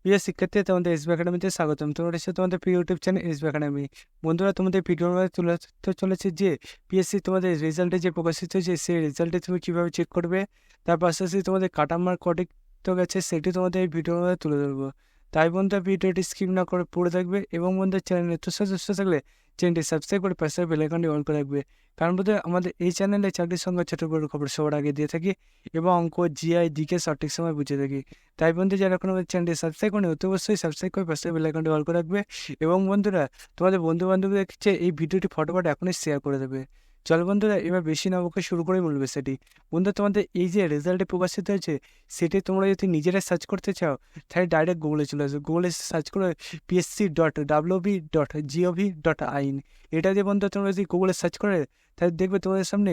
প্রিয় শিক্ষার্থী, তোমাদের এসবি একাডেমিতে স্বাগতম। তোমরা এসে তোমাদের প্রিয় ইউটিউব চ্যানেল এসবি একাডেমি। বন্ধুরা, তোমাদের ভিডিওর মধ্যে তুলে ধরতে চলেছে যে পিএসসি তোমাদের রেজাল্টে যে প্রকাশিত হয়েছে সেই রেজাল্টে তুমি কীভাবে চেক করবে, তার পাশাপাশি তোমাদের কাটা মার্ক কটি তো গেছে সেটি তোমাদের এই ভিডিওর মধ্যে তুলে ধরবো। তাই বন্ধুরা, ভিডিওটি স্কিপ না করে পড়ে থাকবে এবং বন্ধুদের চ্যানেল নতুন সদস্য থাকলে চ্যানেলটি সাবস্ক্রাইব করে পাশে বেল আইকনটি অন করে রাখবে। কারণ বন্ধুরা, আমাদের এই চ্যানেলে চাকরির সঙ্গে ছোটো বড় খবর সবার আগে দিয়ে থাকি এবং অঙ্ক, জিআই, দিকে সঠিক সময় বুঝে থাকি। তাই বন্ধু, যারা এখন আমাদের চ্যানেলটি সাবস্ক্রাইব করেনি অতি অবশ্যই সাবস্ক্রাইব করে পাশে বেল আইকনটি অল করে রাখবে এবং বন্ধুরা, তোমাদের বন্ধু বান্ধবদের কাছে এই ভিডিওটি ফটোফট এখনই শেয়ার করে দেবে। চল বন্ধুরা, এবার বেশি না বকে শুরু করে বলবে সেটি। বন্ধু, তোমাদের এই যে রেজাল্টে প্রকাশিত হয়েছে সেটি তোমরা যদি নিজেরাই সার্চ করতে চাও তাহলে ডাইরেক্ট গুগলে চলে আসবে। গুগলে সার্চ করে psc.wb.gov.in এটা দিয়ে বন্ধু তোমরা যদি গুগলে সার্চ করে তাহলে দেখবে তোমাদের সামনে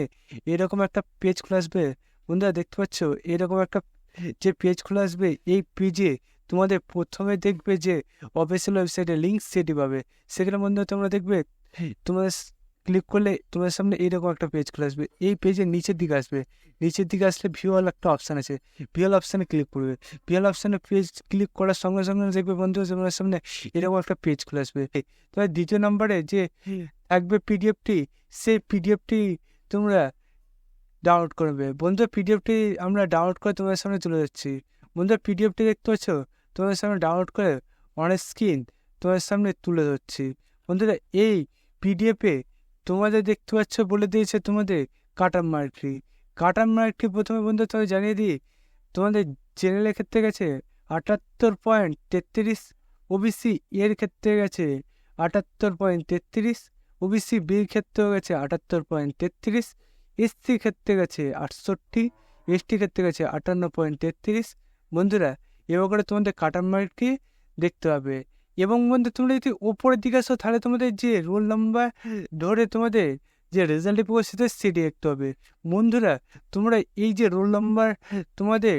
এরকম একটা পেজ খুলে আসবে। বন্ধুরা, দেখতে পাচ্ছ এরকম একটা যে পেজ খুলে আসবে। এই পেজে তোমাদের প্রথমে দেখবে যে অফিসিয়াল ওয়েবসাইটের লিঙ্ক সেটি পাবে। সেখানে বন্ধু তোমরা দেখবে তোমাদের ক্লিক করলে তোমাদের সামনে এইরকম একটা পেজ খুলে আসবে। এই পেজের নিচের দিকে আসবে। নিচের দিকে আসলে ভিউয়াল একটা অপশান আছে, ভিউয়াল অপশানে ক্লিক করবে। ভিউয়াল অপশানে পেজ ক্লিক করার সঙ্গে সঙ্গে দেখবে বন্ধু তোমাদের সামনে এরকম একটা পেজ খুলে আসবে। তবে দ্বিতীয় নম্বরে যে থাকবে পিডিএফটি, সেই পিডিএফটি তোমরা ডাউনলোড করবে। বন্ধু, পিডিএফটি আমরা ডাউনলোড করে তোমাদের সামনে তুলে যাচ্ছি। বন্ধু, পিডিএফটি দেখতে পাচ্ছ তোমাদের সামনে ডাউনলোড করে অন স্ক্রিন তোমাদের সামনে তুলে ধরছি। বন্ধুরা, এই পিডিএফে তোমাদের দেখতে পাচ্ছ বলে দিয়েছে তোমাদের কাটার মার্কটি। কাটার মার্কটি প্রথমে বন্ধু তোমাদের জানিয়ে দিই, তোমাদের জেনারেলের ক্ষেত্রে গেছে 78.33, ওবিসি এর ক্ষেত্রে গেছে 78.33, ওবিসি বির ক্ষেত্রেও গেছে 78.33, এসসি ক্ষেত্রে গেছে 68, এসটি ক্ষেত্রে গেছে 58.33। বন্ধুরা, এবার করে তোমাদের কাটার মার্কটি দেখতে হবে। এবং বন্ধু, তোমরা যদি ওপরের দিকে আসো তাহলে তোমাদের যে রোল নাম্বার ধরে তোমাদের যে রেজাল্টে প্রকাশিত সেটি দেখতে হবে। বন্ধুরা, তোমরা এই যে রোল নাম্বার তোমাদের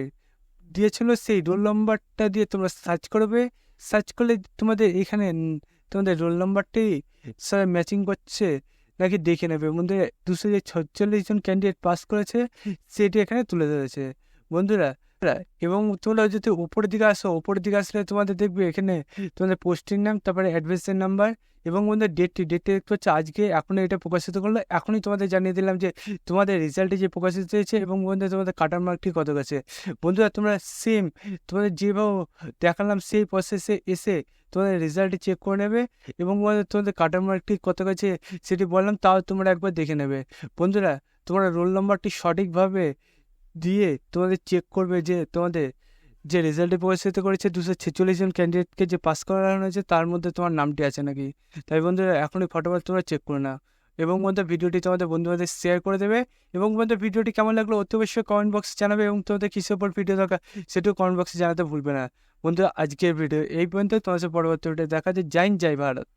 দিয়েছিল সেই রোল নাম্বারটা দিয়ে তোমরা সার্চ করবে। সার্চ করলে তোমাদের এখানে তোমাদের রোল নাম্বারটি স্যার ম্যাচিং করছে নাকি দেখে নেবে। বন্ধুরা, 246 জন ক্যান্ডিডেট পাস করেছে সেটি এখানে তুলে ধরেছে। বন্ধুরা, এবং তোমরা যদি উপরের দিকে আসো, উপরের দিকে আসলে তোমাদের দেখবে এখানে তোমাদের পোস্টিং নাম, তারপরে অ্যাডমিশন নাম্বার এবং বন্ধুদের ডেটটি দেখতে পাচ্ছ আজকে এখনই এটা প্রকাশিত করলো। এখনই তোমাদের জানিয়ে দিলাম যে তোমাদের রেজাল্টে যে প্রকাশিত হয়েছে এবং বন্ধু তোমাদের কাটার মার্কটি কত গেছে। বন্ধুরা, তোমরা সেম তোমাদের যেভাবে দেখালাম সেই প্রসেসে এসে তোমাদের রেজাল্টটি চেক করে নেবে এবং তোমাদের কাটার মার্কটি কত গেছে সেটি বললাম, তাও তোমরা একবার দেখে নেবে। বন্ধুরা, তোমরা রোল নাম্বারটি সঠিকভাবে দিয়ে তোমাদের চেক করবে যে তোমাদের যে রেজাল্টে প্রকাশিত করেছে 246 জন ক্যান্ডিডেটকে যে পাস করানো হয়েছে তার মধ্যে তোমার নামটি আছে নাকি। তাই বন্ধুরা, এখনই ফটোফট তোমরা চেক করে নাও এবং বন্ধু ভিডিওটি তোমাদের বন্ধুদের শেয়ার করে দেবে এবং বন্ধু ভিডিওটি কেমন লাগলো অতি অবশ্যই কমেন্ট বক্সে জানাবে এবং তোমাদের কিসের উপর ভিডিও দরকার সেটাও কমেন্ট বক্সে জানাতে ভুলবে না। বন্ধুরা, আজকের ভিডিও এই পর্যন্ত, তোমাদের পরবর্তী ভিডিও দেখা যায়। জয় হিন্দ, জয় ভারত।